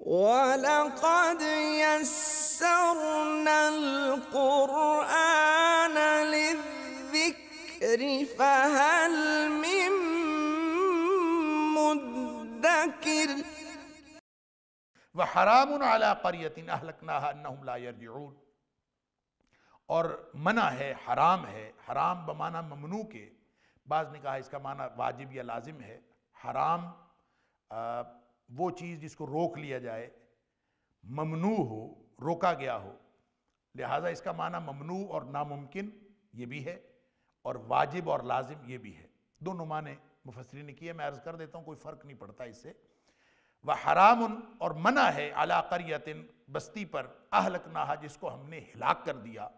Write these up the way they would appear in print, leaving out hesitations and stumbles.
وَلَقَدْ يَسَّرْنَا الْقُرْآنَ لِلذِّكْرِ فَهَلْ مِن مُّدَّكِرٍ وَحَرَامٌ عَلَىٰ قَرْيَةٍ أَهْلَكْنَاهَا أَنَّهُمْ لَا يَرْجِعُونَ، اور منع ہے، حرام ہے، حرام بمعنی ممنوع کے، بعض نے کہا اس کا معنی واجب یا لازم ہے۔ حرام وہ چیز جس کو روک لیا جائے، ممنوع ہو، روکا گیا ہو، لہٰذا اس کا معنی ممنوع اور ناممکن یہ بھی ہے، اور واجب اور لازم یہ بھی ہے۔ دونوں معنی مفسرین نے کیے، میں عرض کر دیتا ہوں، کوئی فرق نہیں پڑتا اس سے۔ وحرام، اور منع ہے، علی قریۃ، بستی پر، اہلکناہا، جس کو ہم نے ہلاک کر دیا،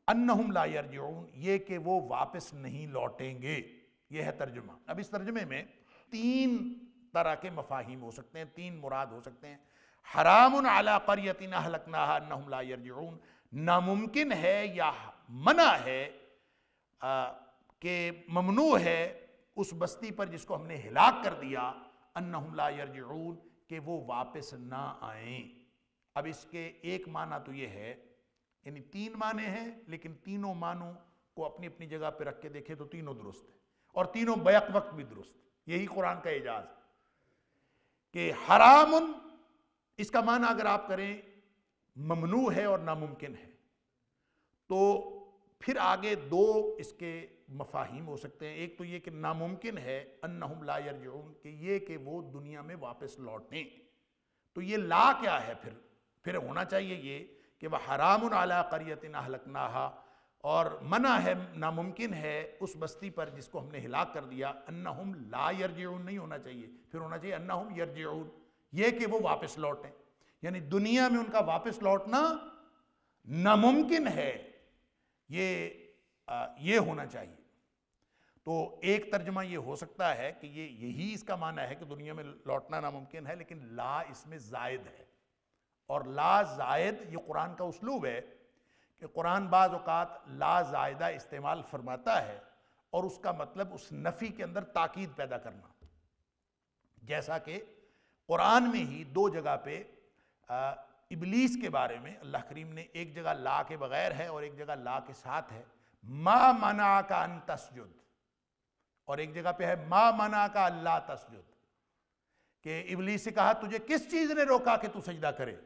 انہم لا یرجعون، یہ کہ وہ واپس نہیں لوٹیں گے، یہ ہے ترجمہ۔ اب اس ترجمے میں تین طرح کے مفاہیم ہو سکتے ہیں، تین مراد ہو سکتے ہیں۔ حرام علی قریۃ اہلکناہا انہم لا یرجعون، ناممکن ہے یا منع ہے کہ ممنوع ہے اس بستی پر جس کو ہم نے ہلاک کر دیا، انہم لا یرجعون، کہ وہ واپس نہ آئیں۔ اب اس کے ایک معنی تو یہ ہے، یعنی تین معنی ہیں، لیکن تینوں معنوں کو اپنی اپنی جگہ پہ رکھ کے دیکھیں تو تینوں درست ہیں، اور تینوں بیک وقت بھی درست ہیں۔ یہی قرآن کا اعجاز ہے کہ حرام، اس کا معنی اگر آپ کریں ممنوع ہے اور ناممکن ہے، تو پھر آگے دو اس کے مفاہیم ہو سکتے ہیں۔ ایک تو یہ کہ ناممکن ہے، انہم لا یرجعون، کہ یہ کہ وہ دنیا میں واپس لوٹیں، تو یہ لا کیا ہے؟ پھر ہونا چاہیے یہ کہ وہ حرام علی قریۃ اہلکناہا، اور منع ہے، ناممکن ہے اس بستی پر جس کو ہم نے ہلاک کر دیا، انہم لا یرجعون نہیں ہونا چاہیے، پھر ہونا چاہیے انہم یرجعون، یہ کہ وہ واپس لوٹیں، یعنی دنیا میں ان کا واپس لوٹنا ناممکن ہے، یہ ہونا چاہیے۔ تو ایک ترجمہ یہ ہو سکتا ہے کہ یہی اس کا معنی ہے کہ دنیا میں لوٹنا ناممکن ہے، لیکن لا اس میں زائد ہے، اور لا زائد یہ قرآن کا اسلوب ہے کہ قرآن بعض اوقات لا زائدہ استعمال فرماتا ہے اور اس کا مطلب اس نفی کے اندر تاکید پیدا کرنا، جیسا کہ قرآن میں ہی دو جگہ پہ ابلیس کے بارے میں اللہ کریم نے ایک جگہ لا کے بغیر ہے اور ایک جگہ لا کے ساتھ ہے، ما منعک ان تسجد، اور ایک جگہ پہ ہے ما منعک الا تسجد، کہ ابلیس سے کہا تجھے کس چیز نے روکا کہ تو سجدہ کرے،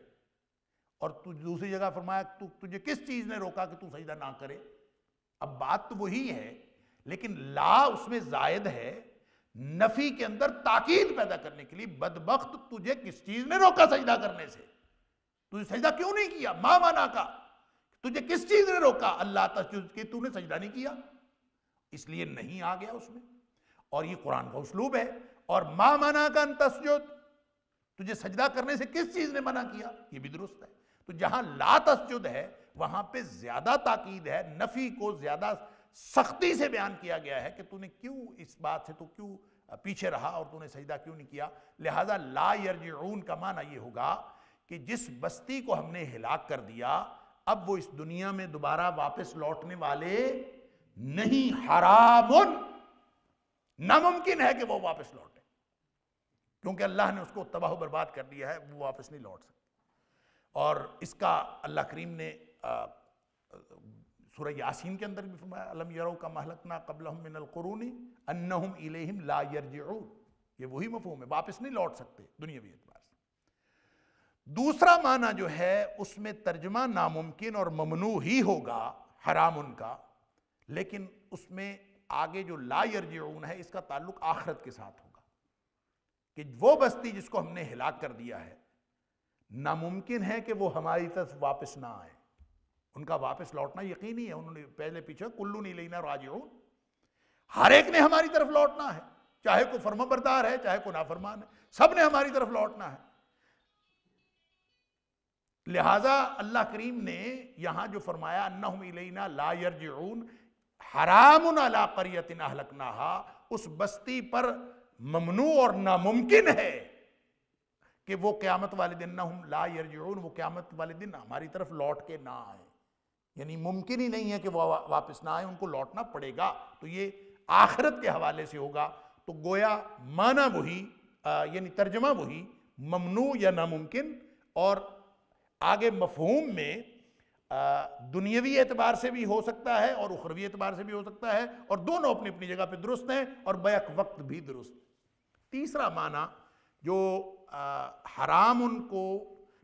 اور دوسری جگہ فرمایا تجھے کس چیز نے روکا کہ تو سجدہ نہ کرے۔ اب بات تو وہی ہے، لیکن لا اس میں زائد ہے، نفی کے اندر تاکید پیدا کرنے کے لیے، بدبخت تجھے کس چیز نے روکا سجدہ کرنے سے، تجھے سجدہ کیوں نہیں کیا، ما منعک، تجھے کس چیز نے روکا اللہ تسجد، کہ تو نے سجدہ نہیں کیا، اس لیے نہیں آ گیا اس میں، اور یہ قرآن کا اسلوب ہے۔ اور ما منعک ان تسجد، تجھے سجدہ کرنے سے کس چیز نے منع کیا، یہ بھی درست ہے۔ تو جہاں لا تسجد ہے وہاں پہ زیادہ تاکید ہے، نفی کو زیادہ سختی سے بیان کیا گیا ہے کہ تو نے کیوں اس بات سے تو کیوں پیچھے رہا اور تو نے سجدہ کیوں نہیں کیا۔ لہٰذا لا یرجعون کا معنی یہ ہوگا کہ جس بستی کو ہم نے ہلاک کر دیا، اب وہ اس دنیا میں دوبارہ واپس لوٹنے والے نہیں، حرام، ناممکن ہے کہ وہ واپس لوٹے، کیونکہ اللہ نے اس کو تباہ و برباد کر دیا ہے، وہ واپس نہیں لوٹ سکتے۔ اور اس کا اللہ کریم نے سورہ یاسین کے اندر بھی فرمایا، الم یروا کما اہلکنا قبلہم من القرون انہم الیہم لا یرجعون، یہ وہی مفہوم ہے، واپس نہیں لوٹ سکتے دنیاوی اعتبار سے۔ دوسرا معنی جو ہے اس میں ترجمہ ناممکن اور ممنوع ہی ہوگا، حرام ان کا، لیکن اس میں آگے جو لا یرجعون ہے اس کا تعلق آخرت کے ساتھ ہوگا، کہ وہ بستی جس کو ہم نے ہلاک کر دیا ہے، ناممکن ہے کہ وہ ہماری طرف واپس نہ آئے، ان کا واپس لوٹنا یقینی ہے، انہوں نے پہلے پیچھے کلن الینا راجعون، ہر ایک نے ہماری طرف لوٹنا ہے، چاہے کوئی فرما بردار ہے چاہے کوئی نافرمان ہے، سب نے ہماری طرف لوٹنا ہے۔ لہٰذا اللہ کریم نے یہاں جو فرمایا انہم الینا لا یرجعون، حرام علی قریۃ اہلکناہا، اس بستی پر ممنوع اور ناممکن ہے کہ وہ قیامت والے دن، انہم لا یرجعون، وہ قیامت والے دن ہماری طرف لوٹ کے نہ آئیں، یعنی ممکن ہی نہیں ہے کہ وہ واپس نہ آئیں، ان کو لوٹنا پڑے گا، تو یہ آخرت کے حوالے سے ہوگا۔ تو گویا معنی وہی، یعنی ترجمہ وہی، ممنوع یا ناممکن، اور آگے مفہوم میں دنیاوی اعتبار سے بھی ہو سکتا ہے اور اخروی اعتبار سے بھی ہو سکتا ہے، اور دونوں اپنی اپنی جگہ پہ درست ہیں اور بیک وقت بھی درست۔ تیسرا معنی جو حرام ان کو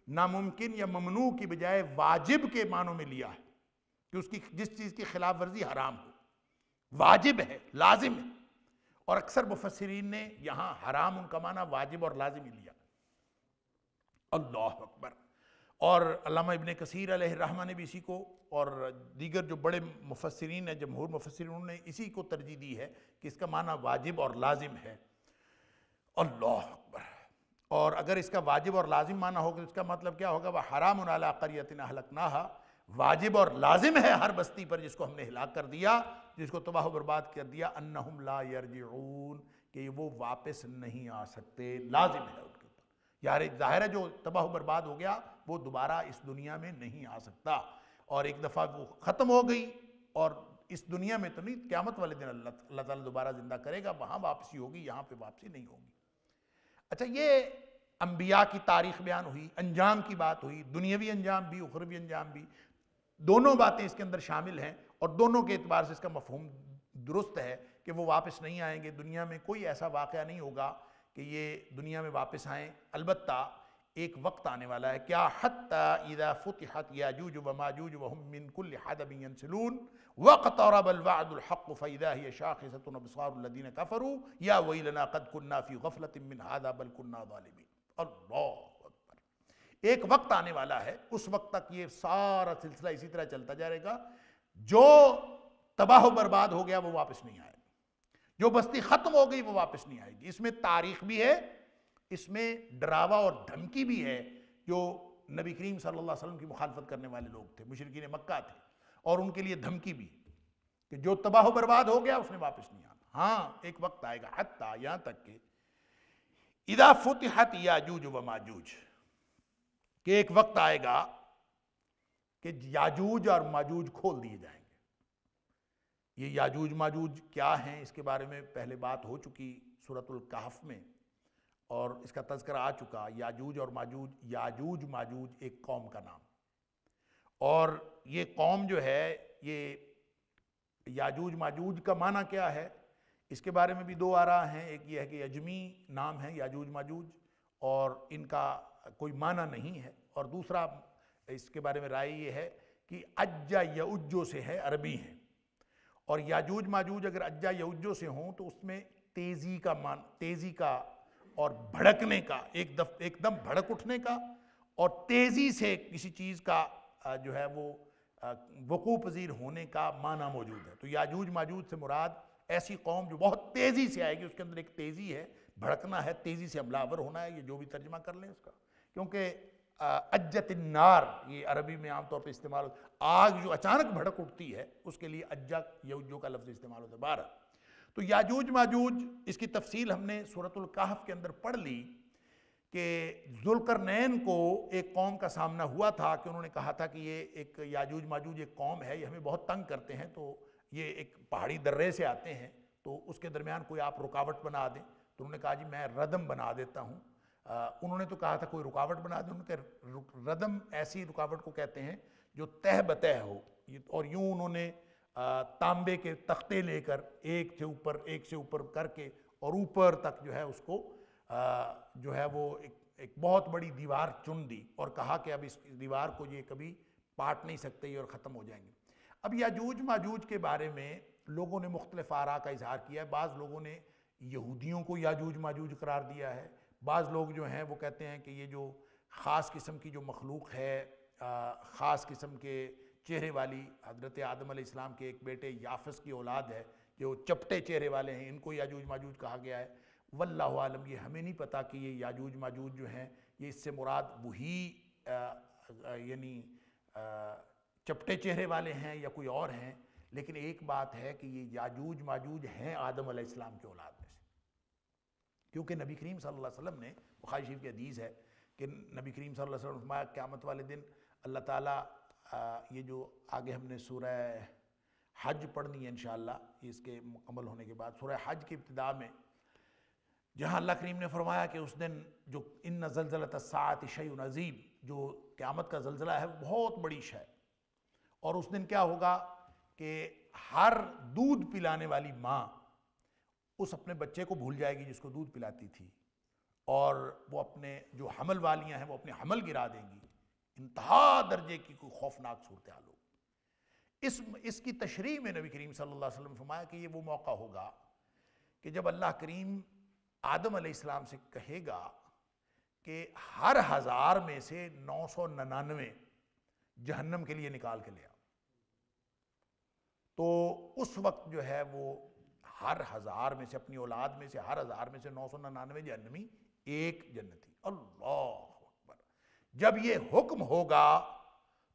ناممکن یا ممنوع کی بجائے واجب کے معنوں میں لیا ہے، کہ اس کی جس چیز کی خلاف ورزی حرام ہو، واجب ہے، لازم ہے، اور اکثر مفسرین نے یہاں حرام ان کا معنی واجب اور لازم ہی لیا۔ اللہ اکبر۔ اور علامہ ابن کثیر علیہ الرحمہ نے بھی اسی کو، اور دیگر جو بڑے مفسرین ہیں، جمہور مفسرین، انہوں نے اسی کو ترجیح دی ہے کہ اس کا معنی واجب اور لازم ہے۔ اللہ اکبر۔ اور اگر اس کا واجب اور لازم معنی ہوگا تو اس کا مطلب کیا ہوگا؟ وَحَرَامٌ عَلَىٰ قَرْيَةٍ أَهْلَكْنَاهَا، واجب اور لازم ہے ہر بستی پر جس کو ہم نے ہلاک کر دیا، جس کو تباہ و برباد کر دیا، أَنَّهُمْ لَا يَرْجِعُونَ، کہ وہ واپس نہیں آ سکتے، لازم ہے ان کے اوپر۔ یار ظاہر ہے جو تباہ و برباد ہو گیا وہ دوبارہ اس دنیا میں نہیں آ سکتا، اور ایک دفعہ وہ ختم ہو گئی، اور اس دنیا میں تو نہیں، قیامت والے دن اللہ تعالیٰ دوبارہ زندہ کرے گا، وہاں واپسی ہوگی، یہاں پہ واپسی نہیں ہوگی۔ اچھا، یہ انبیاء کی تاریخ بیان ہوئی، انجام کی بات ہوئی، دنیاوی انجام بھی اخروی انجام بھی، دونوں باتیں اس کے اندر شامل ہیں، اور دونوں کے اعتبار سے اس کا مفہوم درست ہے کہ وہ واپس نہیں آئیں گے، دنیا میں کوئی ایسا واقعہ نہیں ہوگا کہ یہ دنیا میں واپس آئیں۔ البتہ ایک وقت آنے والا ہے، کیا حتی اذا فتحت یاجوج وماجوج وهم من کل حدب ینسلون واقترب الوعد الحق فاذا هي شاخصة ابصار الذين كفروا یا ویلنا قد كنا في غفلة من هذا بل كنا ظالمین۔ اللہ اکبر۔ ایک وقت آنے والا ہے، اس وقت تک یہ سارا سلسلہ اسی طرح چلتا جائے گا، جو تباہ و برباد ہو گیا وہ واپس نہیں آئے گا، جو بستی ختم ہو گئی وہ واپس نہیں آئے گی۔ اس میں تاریخ بھی ہے، اس میں ڈراوا اور دھمکی بھی ہے، جو نبی کریم صلی اللہ علیہ وسلم کی مخالفت کرنے والے لوگ تھے، مشرکین مکہ تھے، اور ان کے لیے دھمکی بھی کہ جو تباہ و برباد ہو گیا اس نے واپس نہیں آنا۔ ہاں ایک وقت آئے گا، حتیٰ یہاں تک کہ اذا فتحت یاجوج و ماجوج، کہ ایک وقت آئے گا کہ یاجوج اور ماجوج کھول دیے جائیں گے۔ یہ یاجوج ماجوج کیا ہیں اس کے بارے میں پہلے بات ہو چکی سورۃ الکہف میں، اور اس کا تذکرہ آ چکا۔ یاجوج اور ماجوج، یاجوج ماجوج ایک قوم کا نام، اور یہ قوم جو ہے، یہ یاجوج ماجوج کا معنی کیا ہے اس کے بارے میں بھی دو آراء ہیں۔ ایک یہ ہے کہ اجمی نام ہے یاجوج ماجوج اور ان کا کوئی معنی نہیں ہے، اور دوسرا اس کے بارے میں رائے یہ ہے کہ اجا یعجو سے ہے، عربی ہیں، اور یاجوج ماجوج اگر اجا یعجو سے ہوں تو اس میں تیزی کا اور بھڑکنے کا، ایک دم بھڑک اٹھنے کا، اور تیزی سے کسی چیز کا جو ہے وہ وقوع پذیر ہونے کا معنی موجود ہے۔ تو یاجوج ماجوج سے مراد ایسی قوم جو بہت تیزی سے آئے گی، اس کے اندر ایک تیزی ہے، بھڑکنا ہے، تیزی سے حملہ آور ہونا ہے، یہ جو بھی ترجمہ کر لیں اس کا، کیونکہ اجت النار یہ عربی میں عام طور پہ استعمال ہوتا ہے، آگ جو اچانک بھڑک اٹھتی ہے اس کے لیے اجا یعجو کا لفظ استعمال ہوتا ہے۔ بارہ تو یاجوج ماجوج، اس کی تفصیل ہم نے سورۃ الکہف کے اندر پڑھ لی کہ ذوالقرنین کو ایک قوم کا سامنا ہوا تھا کہ انہوں نے کہا تھا کہ یہ ایک یاجوج ماجوج ایک قوم ہے، یہ ہمیں بہت تنگ کرتے ہیں، تو یہ ایک پہاڑی درے سے آتے ہیں، تو اس کے درمیان کوئی آپ رکاوٹ بنا دیں۔ تو انہوں نے کہا جی میں ردم بنا دیتا ہوں۔ انہوں نے تو کہا تھا کوئی رکاوٹ بنا دیں، انہوں نے کہا ردم ایسی رکاوٹ کو کہتے ہیں جو تہ بتہ ہو، اور یوں انہوں نے تانبے کے تختے لے کر ایک سے اوپر کر کے اور اوپر تک جو ہے اس کو جو ہے وہ ایک بہت بڑی دیوار چن دی، اور کہا کہ اب اس دیوار کو یہ کبھی پاٹ نہیں سکتے اور ختم ہو جائیں گے۔ اب یاجوج ماجوج کے بارے میں لوگوں نے مختلف آراء کا اظہار کیا ہے۔ بعض لوگوں نے یہودیوں کو یاجوج ماجوج قرار دیا ہے، بعض لوگ جو ہیں وہ کہتے ہیں کہ یہ جو خاص قسم کی جو مخلوق ہے، خاص قسم کے چہرے والی، حضرت آدم علیہ السلام کے ایک بیٹے یافس کی اولاد ہے، جو چپٹے چہرے والے ہیں، ان کو یاجوج ماجوج کہا گیا ہے۔ واللہ عالم، یہ ہمیں نہیں پتا کہ یہ یاجوج ماجوج جو ہیں یہ اس سے مراد وہی یعنی چپٹے چہرے والے ہیں یا کوئی اور ہیں، لیکن ایک بات ہے کہ یہ یاجوج ماجوج ہیں آدم علیہ السلام کے اولاد میں سے، کیونکہ نبی کریم صلی اللہ علیہ وسلم نے، بخاری شریف کی حدیث ہے کہ نبی کریم صلی اللہ علیہ وسلم نے فرمایا قیامت والے دن اللہ تعالیٰ یہ جو آگے ہم نے سورہ حج پڑھنی ہے انشاءاللہ اس کے مکمل ہونے کے بعد، سورہ حج کی ابتدا میں جہاں اللہ کریم نے فرمایا کہ اس دن جو ان زلزلۃ الساعۃ شیء عظیم، جو قیامت کا زلزلہ ہے بہت بڑی شے، اور اس دن کیا ہوگا کہ ہر دودھ پلانے والی ماں اس اپنے بچے کو بھول جائے گی جس کو دودھ پلاتی تھی، اور وہ اپنے جو حمل والیاں ہیں وہ اپنے حمل گرا دیں گی۔ انتہا درجے کی کوئی خوفناک صورتحال ہوگی۔ اس کی تشریح میں نبی کریم صلی اللہ علیہ وسلم نے فرمایا کہ یہ وہ موقع ہوگا کہ جب اللہ کریم آدم علیہ السلام سے کہے گا کہ ہر 1000 میں سے 999 جہنم کے لیے نکال کے لے آؤ، تو اس وقت جو ہے وہ ہر 1000 میں سے، اپنی اولاد میں سے ہر 1000 میں سے 999 جہنمی، ایک جنتی۔ اللہ اکبر! جب یہ حکم ہوگا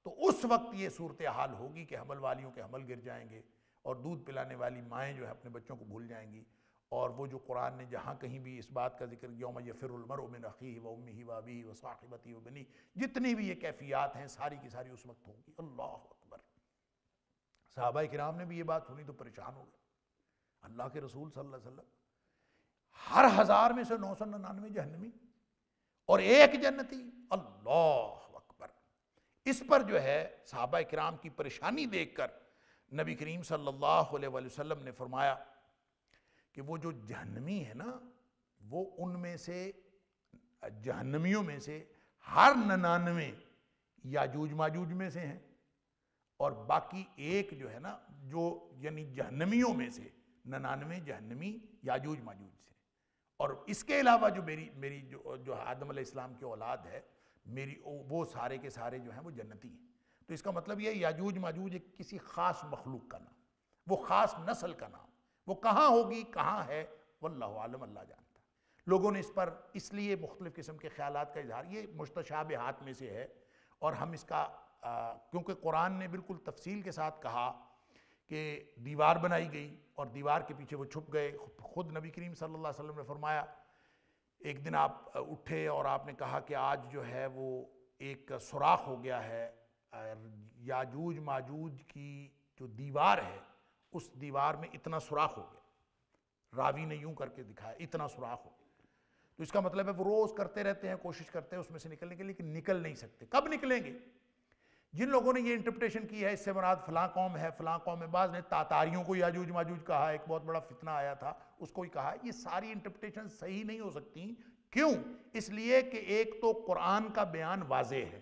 تو اس وقت یہ صورتحال ہوگی کہ حمل والیوں کے حمل گر جائیں گے، اور دودھ پلانے والی مائیں جو ہے اپنے بچوں کو بھول جائیں گی۔ اور وہ جو قرآن نے جہاں کہیں بھی اس بات کا ذکر یوم یفر المرء من اخیہ و امہ و ابیہ و صاحبتہ و بنیہ، جتنی بھی یہ کیفیات ہیں ساری کی ساری اس وقت ہوگی۔ اللہ اکبر! صحابہ کرام نے بھی یہ بات سنی تو پریشان ہو گئے۔ اللہ کے رسول صلی اللہ علیہ وسلم، ہر 1000 میں سے 999 جہنمی اور ایک جنتی! اللہ اکبر! اس پر جو ہے صحابہ کرام کی پریشانی دیکھ کر نبی کریم صلی اللہ علیہ وآلہ وسلم نے فرمایا کہ وہ جو جہنمی ہے نا، وہ ان میں سے، جہنمیوں میں سے ہر 99 یاجوج ماجوج میں سے ہیں، اور باقی ایک جو ہے نا، جو یعنی جہنمیوں میں سے 99 جہنمی یاجوج ماجوج سے، اور اس کے علاوہ جو میری جو آدم علیہ السلام کی اولاد ہے میری، وہ سارے کے سارے جو ہیں وہ جنتی ہیں۔ تو اس کا مطلب یہ یاجوج ماجوج ایک کسی خاص مخلوق کا نام، وہ خاص نسل کا نام، وہ کہاں ہوگی، کہاں ہے، واللہ عالم، اللہ جانتا ہے۔ لوگوں نے اس پر اس لیے مختلف قسم کے خیالات کا اظہار، یہ مشتشابہات میں سے ہے، اور ہم اس کا کیونکہ قرآن نے بالکل تفصیل کے ساتھ کہا کہ دیوار بنائی گئی اور دیوار کے پیچھے وہ چھپ گئے۔ خود نبی کریم صلی اللہ علیہ وسلم نے فرمایا، ایک دن آپ اٹھے اور آپ نے کہا کہ آج جو ہے وہ ایک سوراخ ہو گیا ہے، یاجوج ماجوج کی جو دیوار ہے اس دیوار میں اتنا سوراخ ہو گیا، راوی نے یوں کر کے دکھایا، اتنا سوراخ ہو گیا۔ تو اس کا مطلب ہے وہ روز کرتے رہتے ہیں، کوشش کرتے ہیں اس میں سے نکلنے کے، لیکن نکل نہیں سکتے۔ کب نکلیں گے؟ جن لوگوں نے یہ انٹرپریٹیشن کی ہے اس سے مراد فلاں قوم ہے، فلاں قوم میں، بعض نے تاتاریوں کو یاجوج ماجوج کہا، ایک بہت بڑا فتنہ آیا تھا اس کو ہی کہا۔ یہ ساری انٹرپریٹیشن صحیح نہیں ہو سکتی۔ کیوں؟ اس لیے کہ ایک تو قرآن کا بیان واضح ہے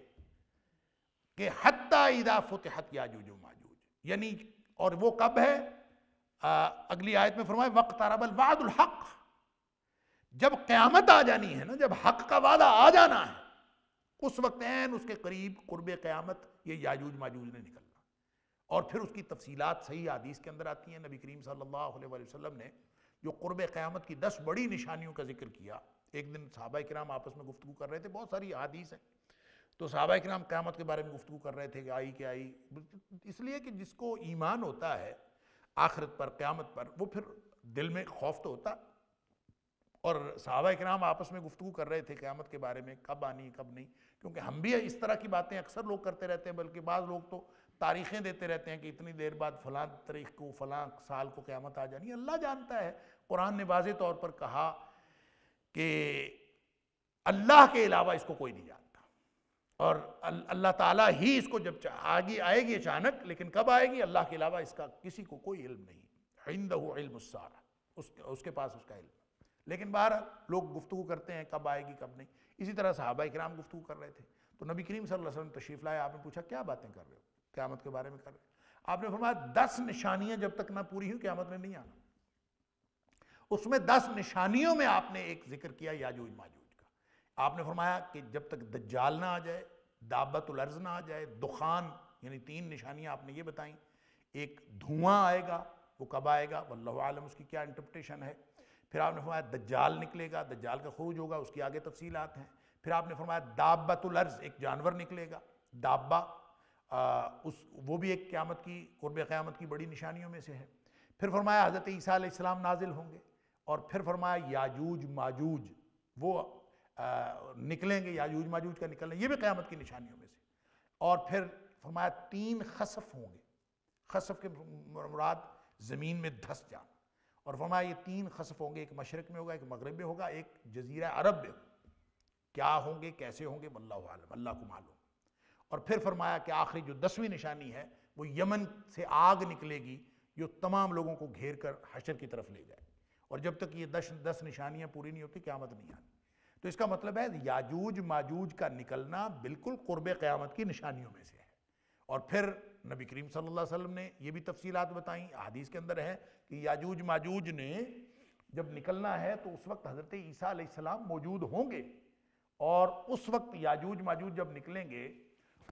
کہ حتی اذا فتحت یاجوج و ماجوج، یعنی، اور وہ کب ہے؟ اگلی آیت میں فرمائے وَاقْتَرَبَ الْوَعْدُ الْحَقِّ، جب قیامت آ جانی ہے نا، جب حق کا وعدہ آ جانا ہے، اس وقت عین اس کے قریب قرب قیامت یہ یاجوج ماجوج نے نکلنا، اور پھر اس کی تفصیلات صحیح حدیث کے اندر آتی ہیں۔ نبی کریم صلی اللہ علیہ وآلہ وسلم نے جو قرب قیامت کی 10 بڑی نشانیوں کا ذکر کیا، ایک دن صحابہ کرام آپس میں گفتگو کر رہے تھے، بہت ساری حدیث ہیں، تو صحابہ کرام قیامت کے بارے میں گفتگو کر رہے تھے کہ آئی کہ آئی، اس لیے کہ جس کو ایمان ہوتا ہے آخرت پر، قیامت پر، وہ پھر دل میں خوف تو ہوتا۔ اور صحابہ کرام آپس میں گفتگو کر رہے تھے قیامت کے بارے میں، کب آنی کب نہیں، کیونکہ ہم بھی اس طرح کی باتیں اکثر لوگ کرتے رہتے ہیں، بلکہ بعض لوگ تو تاریخیں دیتے رہتے ہیں کہ اتنی دیر بعد فلاں تاریخ کو، فلاں سال کو قیامت آ جانی ہے۔ اللہ جانتا ہے۔ قرآن نے واضح طور پر کہا کہ اللہ کے علاوہ اس کو کوئی نہیں جانتا، اور اللہ تعالیٰ ہی اس کو جب آئے گی اچانک، لیکن کب آئے گی اللہ کے علاوہ اس کا کسی کو کوئی علم نہیں۔ عندہ علم الساعہ، اس کے پاس اس کا علم، لیکن بہرحال لوگ گفتگو کرتے ہیں کب آئے گی کب نہیں۔ اسی طرح صحابہ کرام گفتگو کر رہے تھے، تو نبی کریم صلی اللہ علیہ وسلم تشریف لائے، آپ نے پوچھا کیا باتیں کر رہے ہو؟ قیامت کے بارے میں کر رہے ہو۔ آپ نے فرمایا 10 نشانیاں جب تک نہ پوری ہوں قیامت میں نہیں آنا۔ اس میں 10 نشانیوں میں آپ نے ایک ذکر کیا یاجوج ماجوج کا۔ آپ نے فرمایا کہ جب تک دجال نہ آ جائے، دابت الارض نہ آ جائے، دخان، یعنی 3 نشانیاں آپ نے یہ بتائیں۔ ایک دھواں آئے گا، وہ کب آئے گا واللہ عالم، اس کی کیا انٹرپریٹیشن ہے۔ پھر آپ نے فرمایا دجال نکلے گا، دجال کا خروج ہوگا، اس کی آگے تفصیلات ہیں۔ پھر آپ نے فرمایا دابت الارض، ایک جانور نکلے گا، دابہ، وہ بھی ایک قیامت کی، قرب قیامت کی بڑی نشانیوں میں سے ہے۔ پھر فرمایا حضرت عیسیٰ علیہ السلام نازل ہوں گے، اور پھر فرمایا یاجوج ماجوج وہ نکلیں گے، یاجوج ماجوج کا نکلنا یہ بھی قیامت کی نشانیوں میں سے۔ اور پھر فرمایا 3 خسف ہوں گے، خسف کے مراد زمین میں دھس جانا، اور فرمایا یہ 3 خسف ہوں گے، ایک مشرق میں ہوگا، ایک مغرب میں ہوگا، ایک جزیرہ عرب میں. کیا ہوں گے، کیسے ہوں گے، واللہ عالم، اللہ کو معلوم. اور پھر فرمایا کہ آخری جو 10ویں نشانی ہے وہ یمن سے آگ نکلے گی جو تمام لوگوں کو گھیر کر حشر کی طرف لے جائے. اور جب تک یہ 10 نشانیاں پوری نہیں ہوتی قیامت نہیں آتی. تو اس کا مطلب ہے یاجوج ماجوج کا نکلنا بالکل قرب قیامت کی نشانیوں میں سے ہے. اور پھر نبی کریم صلی اللہ علیہ وسلم نے یہ بھی تفصیلات بتائیں، حدیث کے اندر ہے کہ یاجوج ماجوج نے جب نکلنا ہے تو اس وقت حضرت عیسیٰ علیہ السلام موجود ہوں گے. اور اس وقت یاجوج ماجوج جب نکلیں گے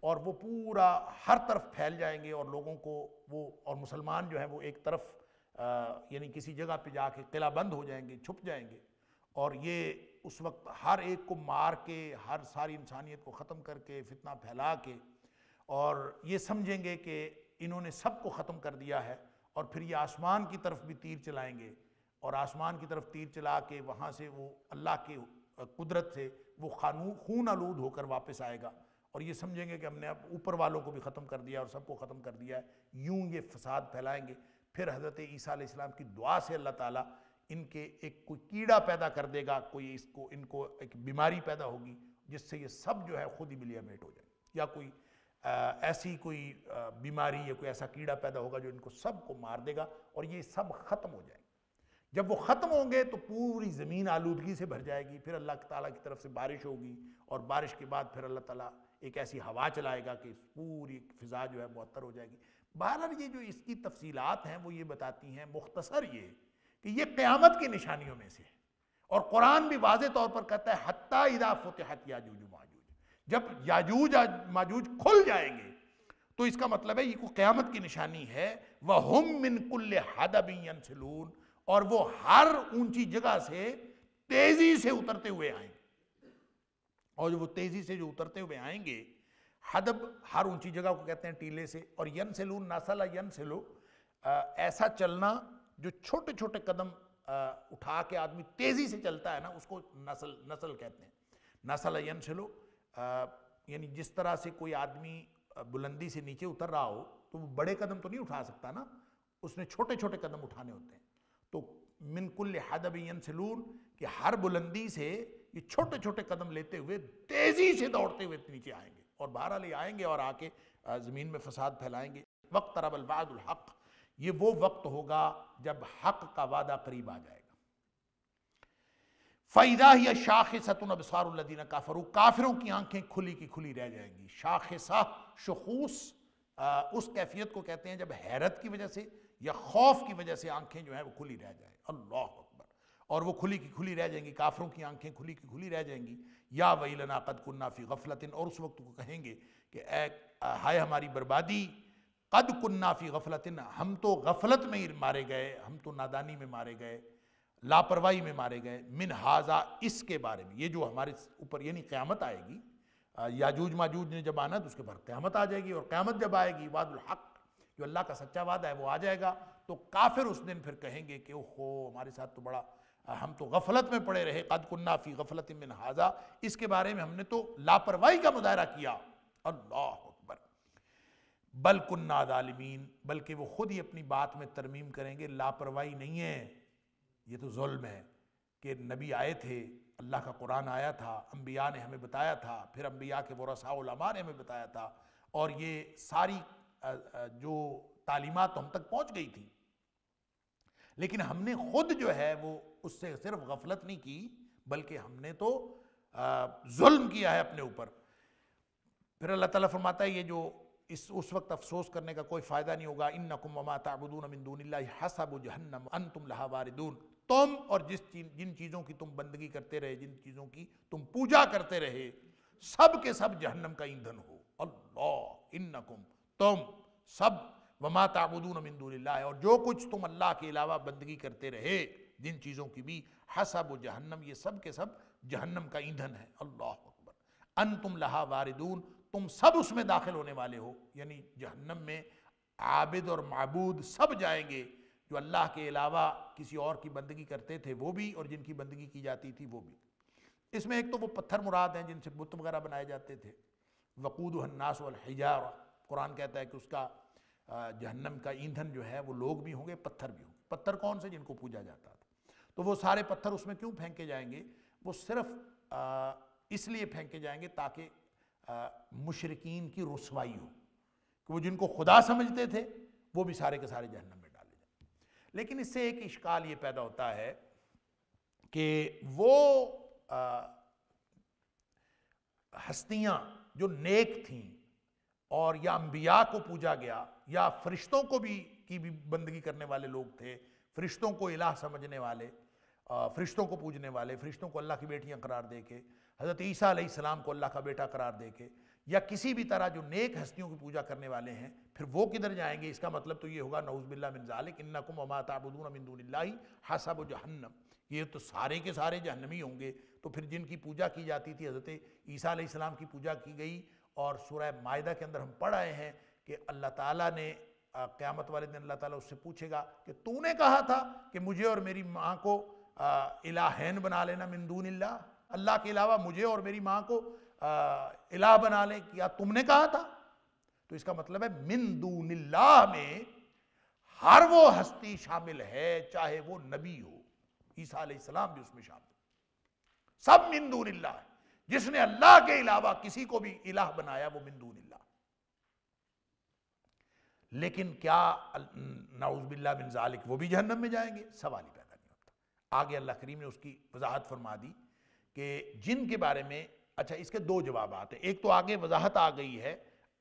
اور وہ پورا ہر طرف پھیل جائیں گے اور لوگوں کو وہ، اور مسلمان جو ہیں وہ ایک طرف یعنی کسی جگہ پہ جا کے قلعہ بند ہو جائیں گے، چھپ جائیں گے. اور یہ اس وقت ہر ایک کو مار کے، ہر ساری انسانیت کو ختم کر کے، فتنہ پھیلا کے، اور یہ سمجھیں گے کہ انہوں نے سب کو ختم کر دیا ہے. اور پھر یہ آسمان کی طرف بھی تیر چلائیں گے، اور آسمان کی طرف تیر چلا کے وہاں سے وہ اللہ کی قدرت سے وہ خون آلود ہو کر واپس آئے گا. اور یہ سمجھیں گے کہ ہم نے اب اوپر والوں کو بھی ختم کر دیا اور سب کو ختم کر دیا ہے. یوں یہ فساد پھیلائیں گے. پھر حضرت عیسیٰ علیہ السلام کی دعا سے اللہ تعالیٰ ان کے ایک کوئی کیڑا پیدا کر دے گا، کوئی ان کو ایک بیماری پیدا ہوگی جس سے یہ سب جو ہے خود ہی ملیمیٹ ہو جائے، یا کوئی ایسی کوئی بیماری یا کوئی ایسا کیڑا پیدا ہوگا جو ان کو سب کو مار دے گا اور یہ سب ختم ہو جائیں گے. جب وہ ختم ہوں گے تو پوری زمین آلودگی سے بھر جائے گی. پھر اللہ تعالیٰ کی طرف سے بارش ہوگی، اور بارش کے بعد پھر اللہ تعالیٰ ایک ایسی ہوا چلائے گا کہ پوری فضا جو ہے معطر ہو جائے گی. بہرحال یہ جو اس کی تفصیلات ہیں وہ یہ بتاتی ہیں مختصر یہ کہ یہ قیامت کی نشانیوں میں سے ہے. اور قرآن بھی واضح طور پر کہتا ہے حتیٰ اذا فتحت یاجوج ماجوج، جب یاجوج ماجوج کھل جائیں گے تو اس کا مطلب ہے یہ کوئی قیامت کی نشانی ہے. وَهُم مِّن كُلِّ حَدَبٍ يَنْسِلُونَ، اور وہ ہر اونچی جگہ سے تیزی سے اترتے ہوئے آئیں گے. اور وہ تیزی سے جو اترتے ہوئے آئیں گے، حدب ہر اونچی جگہ کو کہتے ہیں ٹیلے سے، اور ینسلون نسل ینسلو ایسا چلنا جو چھوٹے چھوٹے قدم اٹھا کے آدمی تیزی سے چلتا ہے نا، اس کو نسل کہتے ہیں. نسل ینسلو یعنی جس طرح سے کوئی آدمی بلندی سے نیچے اتر رہا ہو تو وہ بڑے قدم تو نہیں اٹھا سکتا نا، اس نے چھوٹے چھوٹے قدم اٹھانے ہوتے ہیں. تو من کل حدب ینسلون کہ ہر بلندی سے یہ چھوٹے چھوٹے قدم لیتے ہوئے تیزی سے دوڑتے ہوئے نیچے آئیں گے، اور بہرحال یہ آئیں گے اور آ کے زمین میں فساد پھیلائیں گے. وَاقْتَرَبَ الْوَعْدُ الْحَقُّ، یہ وہ وقت ہوگا جب حق کا وعدہ قریب آ جائے گا. فَإِذَا هِيَ شَاخِصَةٌ أَبْصَارُ الَّذِينَ كَفَرُوا، کافروں کی آنکھیں کھلی کی کھلی رہ جائیں گی. شاخصہ شخوص اس کیفیت کو کہتے ہیں جب حیرت کی وجہ سے یا خوف کی وجہ سے آنکھیں جو ہیں وہ کھلی رہ جائیں. اللہ اکبر. اور وہ کھلی کی کھلی رہ جائیں گی، کافروں کی آنکھیں کھلی کی کھلی رہ جائیں گی. یا ویلنا قد کنا فی غفلۃ، اور اس وقت کو کہیں گے کہ اے ہائے ہماری بربادی، قد کنا فی غفلۃ، ہم تو غفلت میں ہی مارے گئے، ہم تو نادانی میں مارے گئے، لاپرواہی میں مارے گئے. من ھذا، اس کے بارے میں، یہ جو ہمارے اوپر یعنی قیامت آئے گی، یاجوج ماجوج نے جب آنا تو اس کے بعد قیامت آ جائے گی. اور قیامت جب آئے گی، وعد الحق، جو اللہ کا سچا وعدہ ہے وہ آ جائے گا. تو کافر اس دن پھر کہیں گے کہ اوہو ہمارے ساتھ تو بڑا، ہم تو غفلت میں پڑے رہے. قد کنا فی غفلۃ من ھذا، اس کے بارے میں ہم نے تو لاپرواہی کا مظاہرہ کیا. اللہ اکبر. بل کنا ظالمین، بلکہ وہ خود ہی اپنی بات میں ترمیم کریں گے. لاپرواہی نہیں ہے، یہ تو ظلم ہے کہ نبی آئے تھے، اللہ کا قرآن آیا تھا، انبیاء نے ہمیں بتایا تھا، پھر انبیاء کے ورثاء علماء نے ہمیں بتایا تھا، اور یہ ساری جو تعلیمات ہم تک پہنچ گئی تھی، لیکن ہم نے خود جو ہے وہ اس سے صرف غفلت نہیں کی بلکہ ہم نے تو ظلم کیا ہے اپنے اوپر. پھر اللہ تعالیٰ فرماتا ہے یہ جو اس وقت افسوس کرنے کا کوئی فائدہ نہیں ہوگا. انکم وما تعبدون من دون اللہ حسب جہنم انتم لہا واردون، تم اور جن چیزوں کی تم بندگی کرتے رہے، جن چیزوں کی تم پوجا کرتے رہے، سب کے سب جہنم کا ایندھن ہو. اللہ، انکم، تم سب، وما تعبدون من دون اللہ، اور جو کچھ تم اللہ کے علاوہ بندگی کرتے رہے جن چیزوں کی بھی، حسب جہنم، یہ سب کے سب جہنم کا ایندھن ہے. اللہ اکبر. انتم لہا واردون، تم سب اس میں داخل ہونے والے ہو. یعنی جہنم میں عابد اور معبود سب جائیں گے، جو اللہ کے علاوہ کسی اور کی بندگی کرتے تھے وہ بھی، اور جن کی بندگی کی جاتی تھی وہ بھی. اس میں ایک تو وہ پتھر مراد ہیں جن سے بت وغیرہ بنائے جاتے تھے. وقودھا الناس والحجارہ، قرآن کہتا ہے کہ اس کا جہنم کا ایندھن جو ہے وہ لوگ بھی ہوں گے، پتھر بھی ہوں گے. پتھر کون سے؟ جن کو پوجا جاتا تھا. تو وہ سارے پتھر اس میں کیوں پھینکے جائیں گے؟ وہ صرف اس لیے پھینکے جائیں گے تاکہ مشرکین کی رسوائی ہو کہ وہ جن کو خدا سمجھتے تھے وہ بھی سارے کے سارے جہنم میں ڈالے جائیں. لیکن اس سے ایک اشکال یہ پیدا ہوتا ہے کہ وہ ہستیاں جو نیک تھیں اور یا انبیاء کو پوجا گیا یا فرشتوں کو بھی کی بھی بندگی کرنے والے لوگ تھے، فرشتوں کو الہ سمجھنے والے، فرشتوں کو پوجنے والے، فرشتوں کو اللہ کی بیٹیاں قرار دے کے، حضرت عیسیٰ علیہ السلام کو اللہ کا بیٹا قرار دے کے، یا کسی بھی طرح جو نیک ہستیوں کی پوجا کرنے والے ہیں، پھر وہ کدھر جائیں گے؟ اس کا مطلب تو یہ ہوگا نعوذ باللہ من ذالک انکم وما تعبدون من دون اللہ حسب جہنم، یہ تو سارے کے سارے جہنمی ہوں گے. تو پھر جن کی پوجا کی جاتی تھی، حضرت عیسیٰ علیہ السلام کی پوجا کی گئی، اور سورہ مائدہ کے اندر ہم پڑھ آئے ہیں کہ اللہ تعالیٰ نے قیامت والے دن اللہ تعالیٰ اس سے پوچھے گا کہ تو نے کہا تھا کہ مجھے اور میری ماں کو الہین بنا لینا من دون اللہ، اللہ کے علاوہ مجھے اور میری ماں کو الہ بنا لیں، کیا تم نے کہا تھا؟ تو اس کا مطلب ہے من دون اللہ میں ہر وہ ہستی شامل ہے، چاہے وہ نبی ہو، عیسیٰ علیہ السلام بھی اس میں شامل، سب من دون اللہ ہے. جس نے اللہ کے علاوہ کسی کو بھی الہ بنایا وہ من دون اللہ. لیکن کیا نعوذ باللہ من ذالک وہ بھی جہنم میں جائیں گے؟ سوال ہی پیدا نہیں ہوتا. آگے اللہ کریم نے اس کی وضاحت فرما دی کہ جن کے بارے میں، اچھا اس کے دو جوابات ہیں. ایک تو آگے وضاحت آ گئی ہے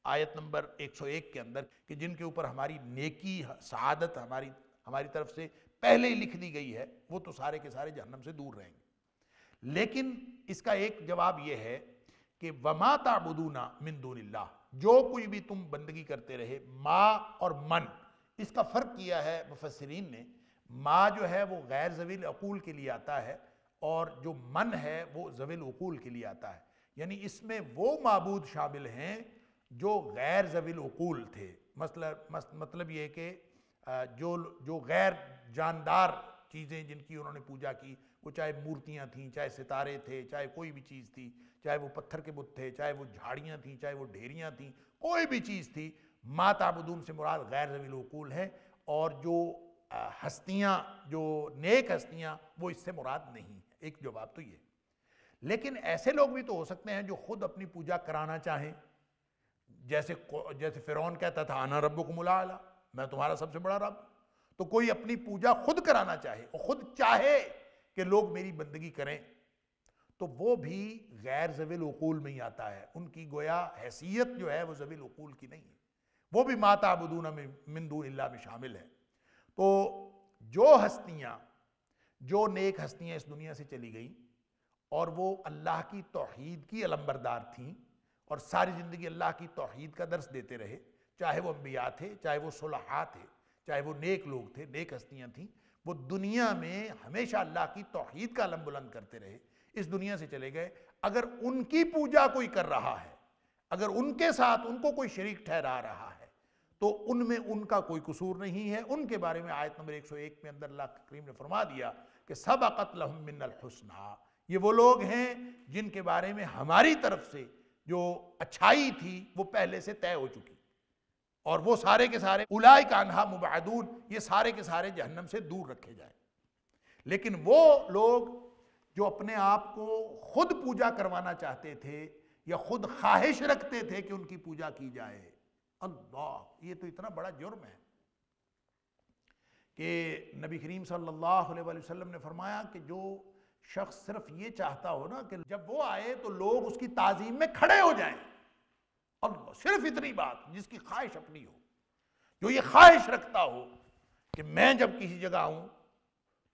آیت نمبر 101 کے اندر کہ جن کے اوپر ہماری نیکی سعادت ہماری طرف سے پہلے ہی لکھ دی گئی ہے وہ تو سارے کے سارے جہنم سے دور رہیں گے. لیکن اس کا ایک جواب یہ ہے کہ وما تعبدون من دون اللہ، جو کوئی بھی تم بندگی کرتے رہے، ما اور من، اس کا فرق کیا ہے مفسرین نے. ما جو ہے وہ غیر ذوی العقول کے لیے آتا ہے اور جو من ہے وہ ذوی العقول کے لیے آتا ہے. یعنی اس میں وہ معبود شامل ہیں جو غیر ذوی العقول تھے. مطلب یہ کہ جو غیر جاندار چیزیں جن کی انہوں نے پوجا کی، وہ چاہے مورتیاں تھیں، چاہے ستارے تھے، چاہے کوئی بھی چیز تھی، چاہے وہ پتھر کے بت تھے، چاہے وہ جھاڑیاں تھیں، چاہے وہ ڈھیریاں تھیں، کوئی بھی چیز تھی، ما تعبدون سے مراد غیر ذوی العقول ہے. اور جو ہستیاں، جو نیک ہستیاں، وہ اس سے مراد نہیں ہے. ایک جواب تو یہ. لیکن ایسے لوگ بھی تو ہو سکتے ہیں جو خود اپنی پوجا کرانا چاہیں، جیسے فرعون کہتا تھا انا ربکم الاعلی، میں تمہارا سب سے بڑا رب. تو کوئی اپنی پوجا خود کرانا چاہے اور خود چاہے کہ لوگ میری بندگی کریں، تو وہ بھی غیر ذوی العقول میں ہی آتا ہے. ان کی گویا حیثیت جو ہے وہ ذوی العقول کی نہیں ہے، وہ بھی ما تعبدون من دون اللہ میں شامل ہے. تو جو ہستیاں، جو نیک ہستیاں اس دنیا سے چلی گئیں اور وہ اللہ کی توحید کی علمبردار تھیں اور ساری زندگی اللہ کی توحید کا درس دیتے رہے، چاہے وہ انبیاء تھے، چاہے وہ صلحاء تھے، چاہے وہ نیک لوگ تھے، نیک ہستیاں تھیں، وہ دنیا میں ہمیشہ اللہ کی توحید کا علم بلند کرتے رہے، اس دنیا سے چلے گئے. اگر ان کی پوجا کوئی کر رہا ہے، اگر ان کے ساتھ ان کو کوئی شریک ٹھہرا رہا ہے، تو ان میں ان کا کوئی قصور نہیں ہے. ان کے بارے میں آیت نمبر 101 میں اندر اللہ کریم نے فرما دیا کہ سبقت لہم من الحسنی، یہ وہ لوگ ہیں جن کے بارے میں ہماری طرف سے جو اچھائی تھی وہ پہلے سے طے ہو چکی، اور وہ سارے کے سارے اولئک عنہا مبعدون، یہ سارے کے سارے جہنم سے دور رکھے جائیں. لیکن وہ لوگ جو اپنے آپ کو خود پوجا کروانا چاہتے تھے یا خود خواہش رکھتے تھے کہ ان کی پوجا کی جائے، اللہ، یہ تو اتنا بڑا جرم ہے کہ نبی کریم صلی اللہ علیہ وآلہ وسلم نے فرمایا کہ جو شخص صرف یہ چاہتا ہو نا کہ جب وہ آئے تو لوگ اس کی تعظیم میں کھڑے ہو جائیں، اللہ، صرف اتنی بات، جس کی خواہش اپنی ہو، جو یہ خواہش رکھتا ہو کہ میں جب کسی جگہ آؤں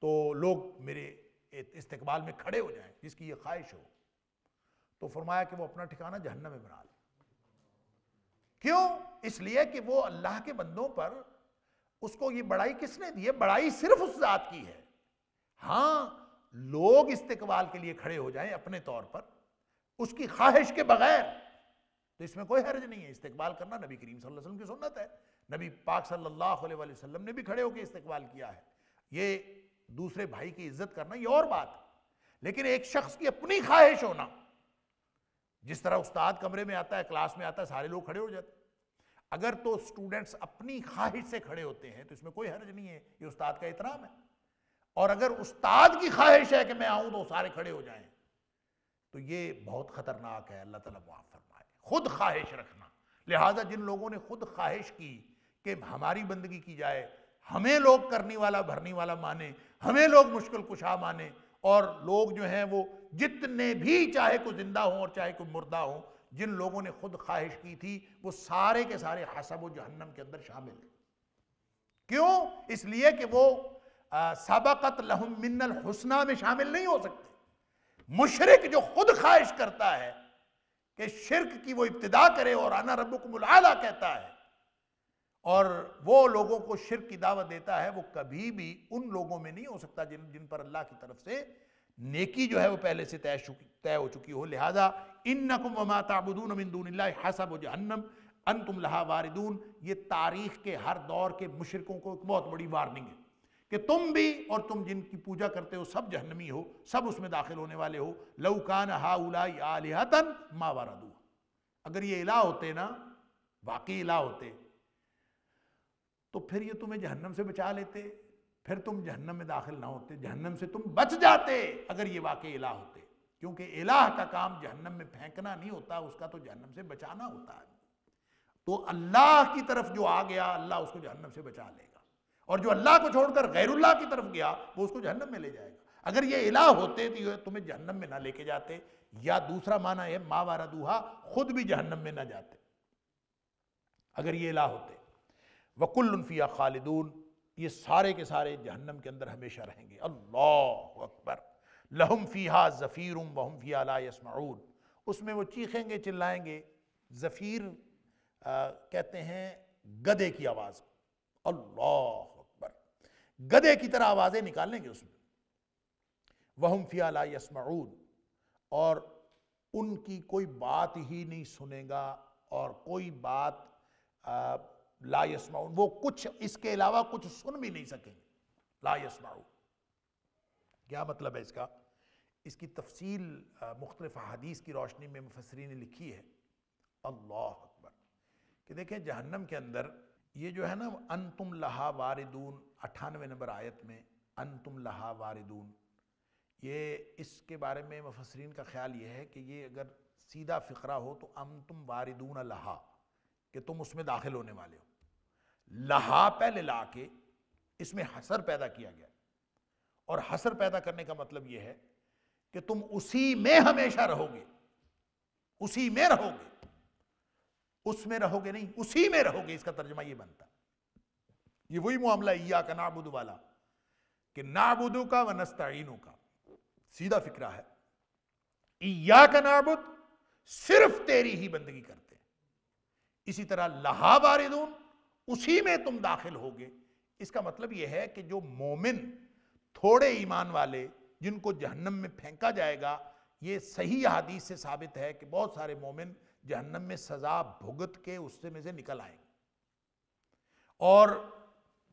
تو لوگ میرے استقبال میں کھڑے ہو جائیں، جس کی یہ خواہش ہو، تو فرمایا کہ وہ اپنا ٹھکانہ جہنم میں بنا لے. کیوں؟ اس لیے کہ وہ اللہ کے بندوں پر اس کو یہ بڑائی کس نے دی ہے؟ بڑائی صرف اس ذات کی ہے. ہاں لوگ استقبال کے لیے کھڑے ہو جائیں اپنے طور پر اس کی خواہش کے بغیر، تو اس میں کوئی حرج نہیں ہے. استقبال کرنا نبی کریم صلی اللہ علیہ وسلم کی سنت ہے. نبی پاک صلی اللہ علیہ وسلم نے بھی کھڑے ہو کے استقبال کیا ہے. یہ دوسرے بھائی کی عزت کرنا یہ اور بات ہے. لیکن ایک شخص کی اپنی خواہش ہونا، جس طرح استاد کمرے میں آتا ہے، کلاس میں آتا ہے، سارے لوگ کھڑے ہو جاتے ہیں. اگر تو اسٹوڈنٹس اپنی خواہش سے کھڑے ہوتے ہیں تو اس میں کوئی حرج نہیں ہے، یہ استاد کا احترام ہے. اور اگر استاد کی خواہش ہے کہ میں آؤں تو سارے کھڑے ہو جائیں تو یہ بہت خطرناک ہے. اللہ تعالیٰ معاف فرمائے. خود خواہش رکھنا. لہٰذا جن لوگوں نے خود خواہش کی کہ ہماری بندگی کی جائے، ہمیں لوگ کرنی والا بھرنی والا مانے، ہمیں لوگ مشکل کشا مانے، اور لوگ جو ہیں وہ جتنے بھی چاہے کوئی زندہ ہوں اور چاہے کوئی مردہ ہوں، جن لوگوں نے خود خواہش کی تھی وہ سارے کے سارے حسب و جہنم کے اندر شامل ہیں. کیوں؟ اس لیے کہ وہ سبقت لہم من الحسنہ میں شامل نہیں ہو سکتے. مشرک جو خود خواہش کرتا ہے کہ شرک کی وہ ابتدا کرے اور انا ربکم الاعلی کہتا ہے اور وہ لوگوں کو شرک کی دعوت دیتا ہے، وہ کبھی بھی ان لوگوں میں نہیں ہو سکتا جن پر اللہ کی طرف سے نیکی جو ہے وہ پہلے سے طے ہو چکی ہو. لہذا انکم وما تعبدون من دون اللہ حسب جہنم انتم لہا واردون، یہ تاریخ کے ہر دور کے مشرکوں کو ایک بہت بڑی وارننگ ہے کہ تم بھی اور تم جن کی پوجا کرتے ہو سب جہنمی ہو، سب اس میں داخل ہونے والے ہو. لو کان ہؤلاء آلہۃ ما وردوها، اگر یہ الہ ہوتے نا، واقعی الہ ہوتے تو پھر یہ تمہیں جہنم سے بچا لیتے، پھر تم جہنم میں داخل نہ ہوتے، جہنم سے تم بچ جاتے اگر یہ واقعی الہ ہوتے. کیونکہ الہ کا کام جہنم میں پھینکنا نہیں ہوتا، اس کا تو جہنم سے بچانا ہوتا ہے. تو اللہ کی طرف جو آ گیا اللہ اس کو جہنم سے بچا لے گا، اور جو اللہ کو چھوڑ کر غیر اللہ کی طرف گیا وہ اس کو جہنم میں لے جائے گا. اگر یہ الہ ہوتے تو یہ تمہیں جہنم میں نہ لے کے جاتے، یا دوسرا معنی ہے ما واردوہا، خود بھی جہنم میں نہ جاتے اگر یہ الہ ہوتے. وَكُلٌّ فِيهَا خَالِدُونَ، یہ سارے کے سارے جہنم کے اندر ہمیشہ رہیں گے. اللہ اکبر. لَهُمْ فِيهَا زَفِيرٌ وَهُمْ فِيهَا لَا يَسْمَعُونَ، اس میں وہ چیخیں گے چلائیں گے. زفیر کہتے ہیں گدے کی آواز. اللہ اکبر. گدے کی طرح آوازیں نکالیں گے اس میں. وَهُمْ فِيهَا لَا يَسْمَعُونَ، اور ان کی کوئی بات ہی نہیں سنے گا، اور کوئی بات لا یسمعون، وہ کچھ اس کے علاوہ کچھ سن بھی نہیں سکیں گے. لا یسمعون کیا مطلب ہے اس کا؟ اس کی تفصیل مختلف احادیث کی روشنی میں مفسرین نے لکھی ہے. اللہ اکبر. کہ دیکھیں جہنم کے اندر یہ جو ہے نا انتم لہا واردون، 98 نمبر آیت میں انتم لہا واردون، یہ اس کے بارے میں مفسرین کا خیال یہ ہے کہ یہ اگر سیدھا فقرہ ہو تو انتم واردون لہا، کہ تم اس میں داخل ہونے والے ہو. لہا پہلے لا کے اس میں حصر پیدا کیا گیا، اور حصر پیدا کرنے کا مطلب یہ ہے کہ تم اسی میں ہمیشہ رہو گے. اسی میں رہو گے، اس میں رہو گے نہیں، اسی میں رہو گے. اس کا ترجمہ یہ بنتا. یہ وہی معاملہ ایاک نعبد والا، کہ نعبدو کا و نستعینو کا سیدھا فکرہ ہے. ایاک نعبد، صرف تیری ہی بندگی کرتے ہیں. اسی طرح لہا واردون، اسی میں تم داخل ہوگے. اس کا مطلب یہ ہے کہ جو مومن تھوڑے ایمان والے جن کو جہنم میں پھینکا جائے گا، یہ صحیح حدیث سے ثابت ہے کہ بہت سارے مومن جہنم میں سزا بھگت کے اس میں سے نکل آئیں گے، اور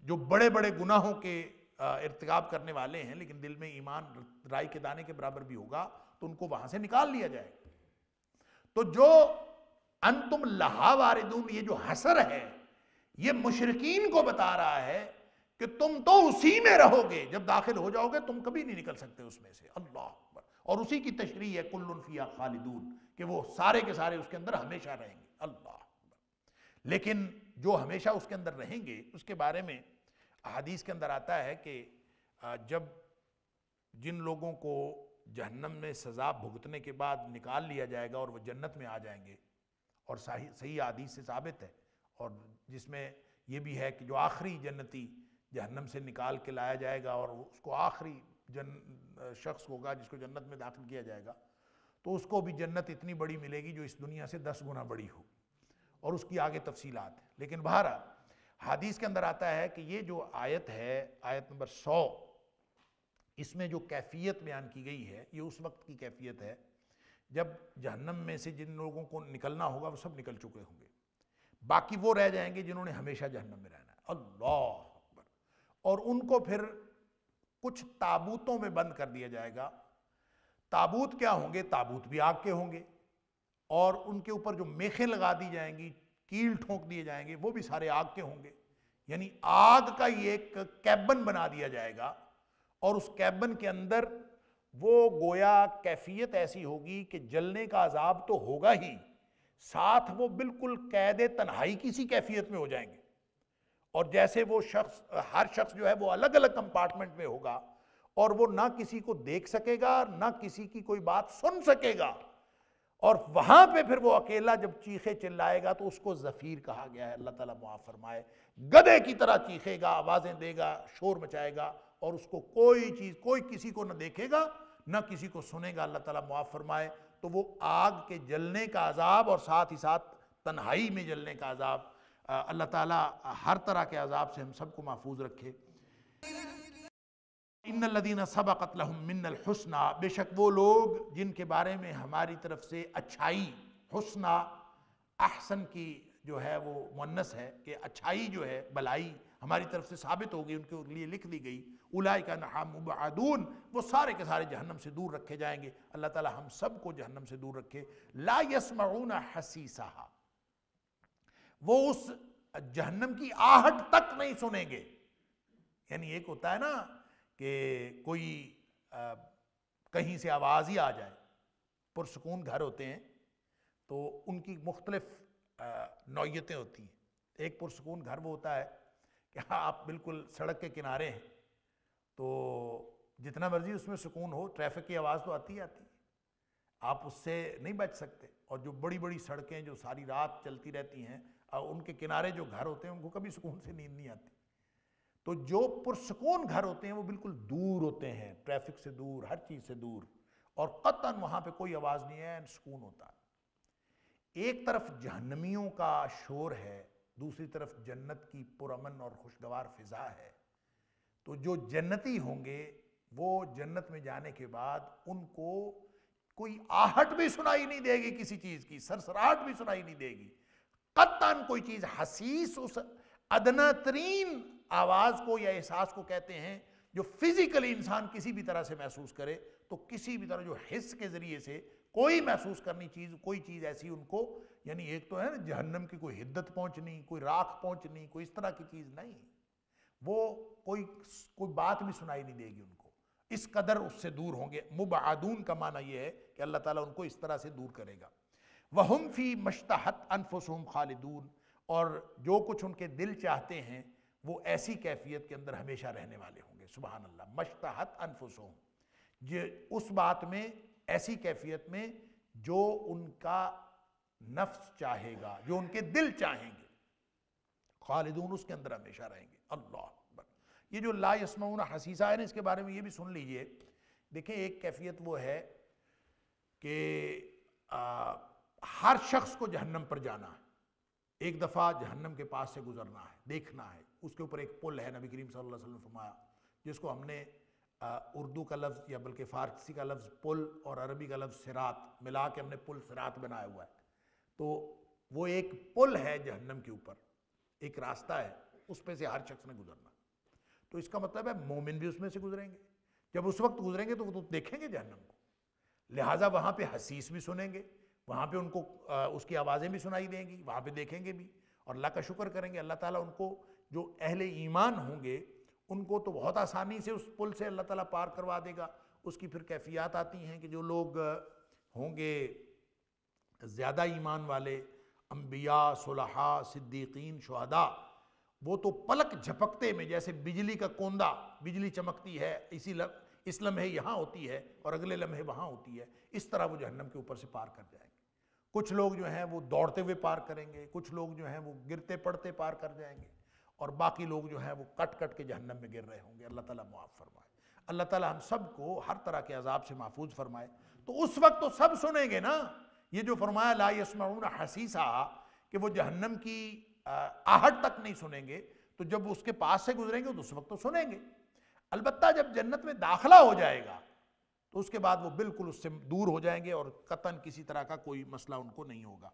جو بڑے بڑے گناہوں کے ارتکاب کرنے والے ہیں لیکن دل میں ایمان رائی کے دانے کے برابر بھی ہوگا تو ان کو وہاں سے نکال لیا جائے گا. تو جو انتم لہا واردون، یہ جو حصر ہے یہ مشرکین کو بتا رہا ہے کہ تم تو اسی میں رہو گے، جب داخل ہو جاؤ گے تم کبھی نہیں نکل سکتے اس میں سے. اللہ اکبر. اور اسی کی تشریح ہے کل فیہا خالدون، کہ وہ سارے کے سارے اس کے اندر ہمیشہ رہیں گے. اللہ اکبر. لیکن جو ہمیشہ اس کے اندر رہیں گے اس کے بارے میں احادیث کے اندر آتا ہے کہ جب جن لوگوں کو جہنم میں سزا بھگتنے کے بعد نکال لیا جائے گا اور وہ جنت میں آ جائیں گے، اور صحیح حدیث سے ثابت ہے، اور جس میں یہ بھی ہے کہ جو آخری جنتی جہنم سے نکال کے لایا جائے گا اور اس کو آخری شخص ہوگا جس کو جنت میں داخل کیا جائے گا، تو اس کو بھی جنت اتنی بڑی ملے گی جو اس دنیا سے 10 گنا بڑی ہو، اور اس کی آگے تفصیلات ہیں. لیکن بہرحال حدیث کے اندر آتا ہے کہ یہ جو آیت ہے، آیت نمبر 100، اس میں جو کیفیت بیان کی گئی ہے یہ اس وقت کی کیفیت ہے جب جہنم میں سے جن لوگوں کو نکلنا ہوگا وہ سب نکل چکے ہوں گے، باقی وہ رہ جائیں گے جنہوں نے ہمیشہ جہنم میں رہنا ہے. اللہ اکبر. اور ان کو پھر کچھ تابوتوں میں بند کر دیا جائے گا. تابوت کیا ہوں گے؟ تابوت بھی آگ کے ہوں گے، اور ان کے اوپر جو میخیں لگا دی جائیں گی، کیل ٹھونک دیے جائیں گے، وہ بھی سارے آگ کے ہوں گے. یعنی آگ کا یہ ایک کیبن بنا دیا جائے گا، اور اس کیبن کے اندر وہ گویا کیفیت ایسی ہوگی کہ جلنے کا عذاب تو ہوگا ہی، ساتھ وہ بالکل قید تنہائی کی سی کیفیت میں ہو جائیں گے. اور جیسے وہ شخص، ہر شخص جو ہے وہ الگ الگ کمپارٹمنٹ میں ہوگا، اور وہ نہ کسی کو دیکھ سکے گا، نہ کسی کی کوئی بات سن سکے گا. اور وہاں پہ پھر وہ اکیلا جب چیخے چلائے گا تو اس کو زفیر کہا گیا ہے. اللہ تعالیٰ معاف فرمائے. گدھے کی طرح چیخے گا، آوازیں دے گا، شور مچائے گا، اور اس کو کوئی چیز، کوئی کسی کو نہ دیکھے گا نہ کسی کو سنے گا. اللہ تعالیٰ معاف فرمائے. تو وہ آگ کے جلنے کا عذاب اور ساتھ ہی ساتھ تنہائی میں جلنے کا عذاب، اللہ تعالیٰ ہر طرح کے عذاب سے ہم سب کو محفوظ رکھے. ان الذین سبقت لہم منا الحسنی، بے شک وہ لوگ جن کے بارے میں ہماری طرف سے اچھائی، حسنی احسن کی جو ہے وہ مؤنث ہے کہ اچھائی جو ہے، بلائی ہماری طرف سے ثابت ہو گئی، ان کے لیے لکھ دی گئی. اولئک عنہا مبعدون، وہ سارے کے سارے جہنم سے دور رکھے جائیں گے. اللہ تعالیٰ ہم سب کو جہنم سے دور رکھے. لا یسمعون حسیسہا، وہ اس جہنم کی آہٹ تک نہیں سنیں گے. یعنی ایک ہوتا ہے نا کہ کوئی کہیں سے آواز ہی آ جائے، پرسکون گھر ہوتے ہیں تو ان کی مختلف نوعیتیں ہوتی ہیں. ایک پرسکون گھر وہ ہوتا ہے کہ آپ بالکل سڑک کے کنارے ہیں تو جتنا مرضی اس میں سکون ہو، ٹریفک کی آواز تو آتی ہی آتی ہے، آپ اس سے نہیں بچ سکتے. اور جو بڑی بڑی سڑکیں جو ساری رات چلتی رہتی ہیں، ان کے کنارے جو گھر ہوتے ہیں ان کو کبھی سکون سے نیند نہیں آتی. تو جو پرسکون گھر ہوتے ہیں وہ بالکل دور ہوتے ہیں، ٹریفک سے دور، ہر چیز سے دور، اور قطعاً وہاں پہ کوئی آواز نہیں ہے، سکون ہوتا ہے. ایک طرف جہنمیوں کا شور ہے، دوسری طرف جنت کی پرامن اور خوشگوار فضا ہے. تو جو جنتی ہوں گے وہ جنت میں جانے کے بعد ان کو کوئی آہٹ بھی سنائی نہیں دے گی، کسی چیز کی سرسراہٹ بھی سنائی نہیں دے گی. قطعاً کوئی چیز حسیس، اس ادنا ترین آواز کو یا احساس کو کہتے ہیں جو فزیکلی انسان کسی بھی طرح سے محسوس کرے. تو کسی بھی طرح جو حس کے ذریعے سے کوئی محسوس کرنی چیز، کوئی چیز ایسی ان کو، یعنی ایک تو ہے نا جہنم کی کوئی حدت پہنچنی، کوئی راکھ پہنچنی، کوئی اس طرح کی چیز نہیں، وہ کوئی بات بھی سنائی نہیں دے گی ان کو. اس قدر اس سے دور ہوں گے. مبعدون کا معنی یہ ہے کہ اللہ تعالیٰ ان کو اس طرح سے دور کرے گا. وَهُمْ فِي مَشْتَحَتْ أَنفُسُهُمْ خَالِدُونَ، اور جو کچھ ان کے دل چاہتے ہیں وہ ایسی کیفیت کے اندر ہمیشہ رہنے والے ہوں گے. سبحان اللہ. مشتہت انفسہم، یہ اس بات میں، ایسی کیفیت میں جو ان کا نفس چاہے گا، جو ان کے دل چاہیں گے. خالدون، اس کے اندر ہمیشہ رہیں گے. اللہ اکبر. یہ جو لا یسمعون حسیسا ہے نا، اس کے بارے میں یہ بھی سن لیجئے. دیکھیں ایک کیفیت وہ ہے کہ ہر شخص کو جہنم پر جانا ہے، ایک دفعہ جہنم کے پاس سے گزرنا ہے، دیکھنا ہے. اس کے اوپر ایک پل ہے، نبی کریم صلی اللہ علیہ وسلم نے فرمایا، جس کو ہم نے اردو کا لفظ یا بلکہ فارسی کا لفظ پل اور عربی کا لفظ صراط ملا کے ہم نے پل صراط بنایا ہوا ہے. تو وہ ایک پل ہے جہنم کے اوپر، ایک راستہ ہے، اس پہ سے ہر شخص نے گزرنا. تو اس کا مطلب ہے مومن بھی اس میں سے گزریں گے. جب اس وقت گزریں گے تو وہ تو دیکھیں گے جہنم کو، لہٰذا وہاں پہ حسیس بھی سنیں گے، وہاں پہ ان کو اس کی آوازیں بھی سنائی دیں گی، وہاں پہ دیکھیں گے بھی، اور اللہ کا شکر کریں گے. اللہ تعالیٰ ان کو، جو اہل ایمان ہوں گے ان کو تو بہت آسانی سے اس پل سے اللہ تعالیٰ پار کروا دے گا. اس کی پھر کیفیات آتی ہیں کہ جو لوگ ہوں گے زیادہ ایمان والے، انبیاء، صلحاء، صدیقین، شہداء، وہ تو پلک جھپکتے میں، جیسے بجلی کا کوندہ، بجلی چمکتی ہے اس لمحے یہاں ہوتی ہے اور اگلے لمحے وہاں ہوتی ہے، اس طرح وہ جہنم کے اوپر سے پار کر جائیں گے. کچھ لوگ جو ہیں وہ دوڑتے ہوئے پار کریں گے، کچھ لوگ جو ہیں وہ گرتے پڑتے پار کر جائیں گے، اور باقی لوگ جو ہیں وہ کٹ کٹ کے جہنم میں گر رہے ہوں گے. اللہ تعالیٰ معاف فرمائے. اللہ تعالیٰ ہم سب کو ہر طرح کے عذاب سے محفوظ فرمائے. تو اس وقت تو سب سنیں گے نا. یہ جو فرمایا لا یسمعون حسیسا، کہ وہ جہنم کی آہٹ تک نہیں سنیں گے، تو جب اس کے پاس سے گزریں گے تو اس وقت تو سنیں گے. البتہ جب جنت میں داخلہ ہو جائے گا تو اس کے بعد وہ بالکل اس سے دور ہو جائیں گے، اور قطعاً کسی طرح کا کوئی مسئلہ ان کو نہیں ہوگا.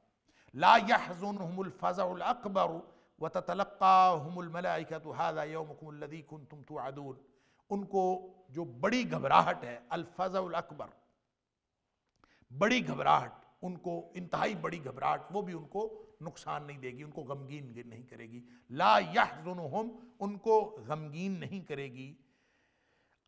لا يحزنهم الفزع الاکبر وتتلقاهم الملائکۃ ھذا یومکم الذی کنتم توعدون. ان کو جو بڑی گھبراہٹ ہے، الفزع الاکبر، بڑی گھبراہٹ، ان کو انتہائی بڑی گھبراہٹ، وہ بھی ان کو نقصان نہیں دے گی، ان کو غمگین نہیں کرے گی. لا یحزنہم، ان کو غمگین نہیں کرے گی.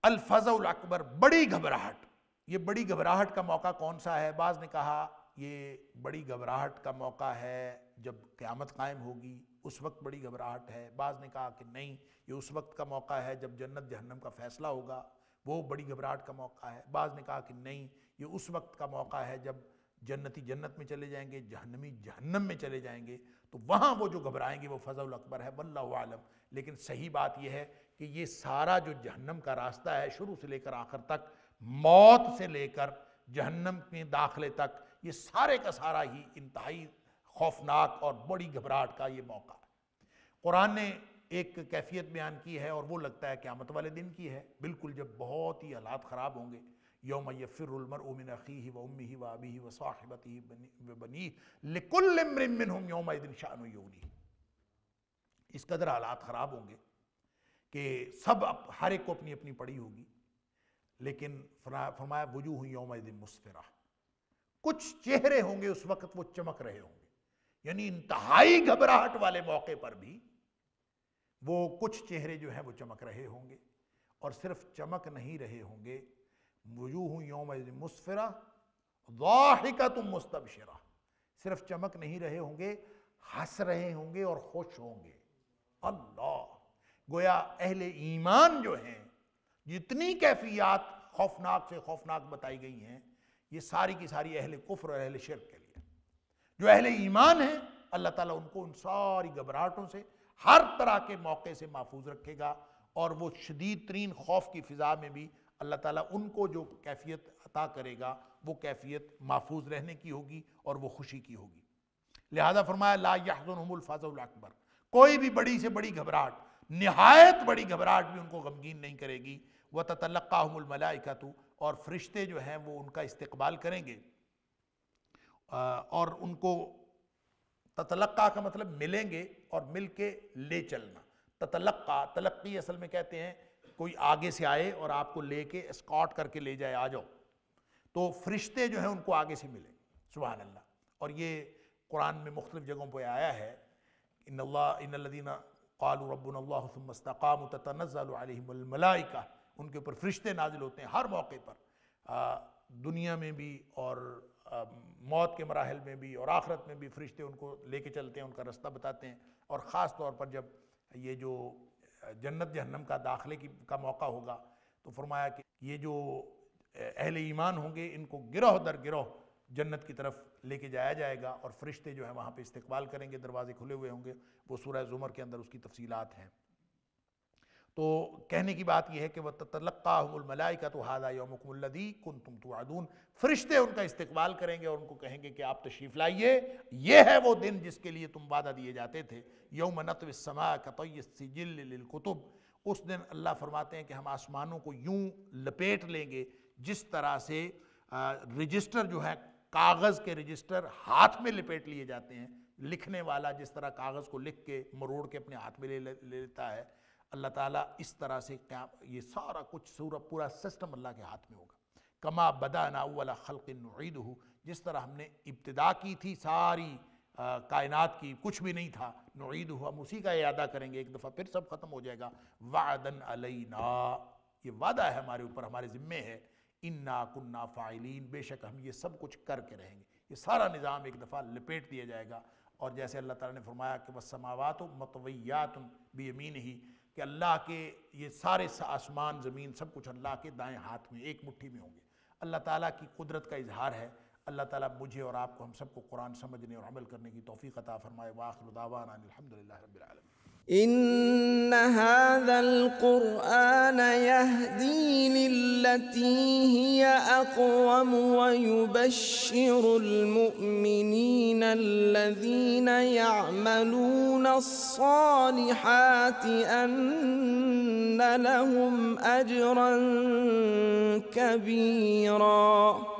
الفزع الاکبر، بڑی گھبراہٹ. یہ بڑی گھبراہٹ کا موقع کون سا ہے؟ بعض نے کہا یہ بڑی گھبراہٹ کا موقع ہے جب قیامت قائم ہوگی، اس وقت بڑی گھبراہٹ ہے. بعض نے کہا کہ نہیں، یہ اس وقت کا موقع ہے جب جنت جہنم کا فیصلہ ہوگا، وہ بڑی گھبراہٹ کا موقع ہے. بعض نے کہا کہ نہیں، یہ اس وقت کا موقع ہے جب جنتی جنت میں چلے جائیں گے، جہنمی جہنم میں چلے جائیں گے، تو وہاں وہ جو گھبرائیں گے وہ فزع الاکبر ہے. واللہ اعلم. لیکن صحیح بات یہ ہے کہ یہ سارا جو جہنم کا راستہ ہے شروع سے لے کر آخر تک، موت سے لے کر جہنم میں داخلے تک، یہ سارے کا سارا ہی انتہائی خوفناک اور بڑی گھبراہٹ کا یہ موقع ہے. قرآن نے ایک کیفیت بیان کی ہے اور وہ لگتا ہے قیامت والے دن کی ہے، بالکل جب بہت ہی حالات خراب ہوں گے. یوم یفر المرء من اخیہ وامہ وابیہ وصاحبتہ وبنیہ لکل امرئ منہم یومئذ شأن یغنیہ. اس قدر حالات خراب ہوں گے کہ سب ہر ایک کو اپنی اپنی پڑی ہوگی. لیکن فرمایا وجوہ یومئذ مسفرہ، کچھ چہرے ہوں گے اس وقت وہ چمک رہے ہوں گے. یعنی انتہائی گھبراہٹ والے موقع پر بھی وہ کچھ چہرے جو ہیں وہ چمک رہے ہوں گے. اور صرف چمک نہیں رہے ہوں گے، وجوہ یومئذ مسفرہ ضاحکۃ مستبشرہ، صرف چمک نہیں رہے ہوں گے، ہنس رہے ہوں گے اور خوش ہوں گے. اللہ، گویا اہل ایمان جو ہیں، جتنی کیفیات خوفناک سے خوفناک بتائی گئی ہیں، یہ ساری کی ساری اہل کفر اور اہل شرک کے لیے. جو اہل ایمان ہیں اللہ تعالیٰ ان کو ان ساری گھبراہٹوں سے، ہر طرح کے موقع سے محفوظ رکھے گا. اور وہ شدید ترین خوف کی فضا میں بھی اللہ تعالیٰ ان کو جو کیفیت عطا کرے گا وہ کیفیت محفوظ رہنے کی ہوگی اور وہ خوشی کی ہوگی. لہذا فرمایا لا یحزنہم الفزع الاکبر، کوئی بھی بڑی سے بڑی گھبراہٹ، نہایت بڑی گھبراہٹ بھی ان کو غمگین نہیں کرے گی. وتتلقاہم الملائکۃ، اور فرشتے جو ہیں وہ ان کا استقبال کریں گے. اور ان کو تتلقا کا مطلب ملیں گے اور مل کے لے چلنا. تتلقا، تلقی اصل میں کہتے ہیں کوئی آگے سے آئے اور آپ کو لے کے اسکارٹ کر کے لے جائے، آ جاؤ. تو فرشتے جو ہیں ان کو آگے سے ملیں. سبحان اللہ. اور یہ قرآن میں مختلف جگہوں پہ آیا ہے، ان الذین قالوا ربنا اللہ ثم استقاموا تتنزل علیہم الملائکہ، ان کے اوپر فرشتے نازل ہوتے ہیں ہر موقع پر، دنیا میں بھی اور موت کے مراحل میں بھی اور آخرت میں بھی فرشتے ان کو لے کے چلتے ہیں، ان کا رستہ بتاتے ہیں. اور خاص طور پر جب یہ جو جنت جہنم کا داخلے کا موقع ہوگا تو فرمایا کہ یہ جو اہل ایمان ہوں گے ان کو گروہ در گروہ جنت کی طرف لے کے جایا جائے گا، اور فرشتے جو ہیں وہاں پہ استقبال کریں گے، دروازے کھلے ہوئے ہوں گے. وہ سورہ زمر کے اندر اس کی تفصیلات ہیں. تو کہنے کی بات یہ ہے کہ وَتَتَلَقَّاهُمُ الْمَلَائِكَةُ هَذَا يَوْمُكُمُ الَّذِي كُنْتُمْ تُوعَدُونَ، فرشتے ان کا استقبال کریں گے اور ان کو کہیں گے کہ آپ تشریف لائیے، یہ ہے وہ دن جس کے لیے تم وعدہ دیے جاتے تھے. یوم نطوی السماء کطی السجل للکتب، اس دن اللہ فرماتے ہیں کہ ہم آسمانوں کو یوں لپیٹ لیں گے جس طرح سے رجسٹر جو ہے، کاغذ کے رجسٹر ہاتھ میں لپیٹ لیے جاتے ہیں. لکھنے والا جس طرح کاغذ کو لکھ کے مروڑ کے اپنے ہاتھ میں لے لیتا ہے، اللہ تعالیٰ اس طرح سے یہ سارا کچھ پورا سسٹم اللہ کے ہاتھ میں ہوگا. کما بدانا اول خلق نعیدہ، جس طرح ہم نے ابتدا کی تھی ساری کائنات کی، کچھ بھی نہیں تھا، نعیدہ، ہم اسی کا اعادہ کریں گے، ایک دفعہ پھر سب ختم ہو جائے گا. وعدن علینا، یہ وعدہ ہے ہمارے اوپر، ہمارے ذمے ہے. انا کنا فاعلین، بے شک ہم یہ سب کچھ کر کے رہیں گے. یہ سارا نظام ایک دفعہ لپیٹ دیا جائے گا. اور جیسے اللہ تعالیٰ نے فرمایا کہ والسماوات مطویات بیمینہ، کہ اللہ کے یہ سارے آسمان زمین سب کچھ اللہ کے دائیں ہاتھ میں، ایک مٹھی میں ہوں گے. اللہ تعالیٰ کی قدرت کا اظہار ہے. اللہ تعالیٰ مجھے اور آپ کو، ہم سب کو قرآن سمجھنے اور عمل کرنے کی توفیق عطا فرمائے. وآخر دعوانا الحمدللہ رب العالمین. إن هذا القرآن يهدي للتي هي أقوم ويبشر المؤمنين الذين يعملون الصالحات أن لهم أجرا كبيرا.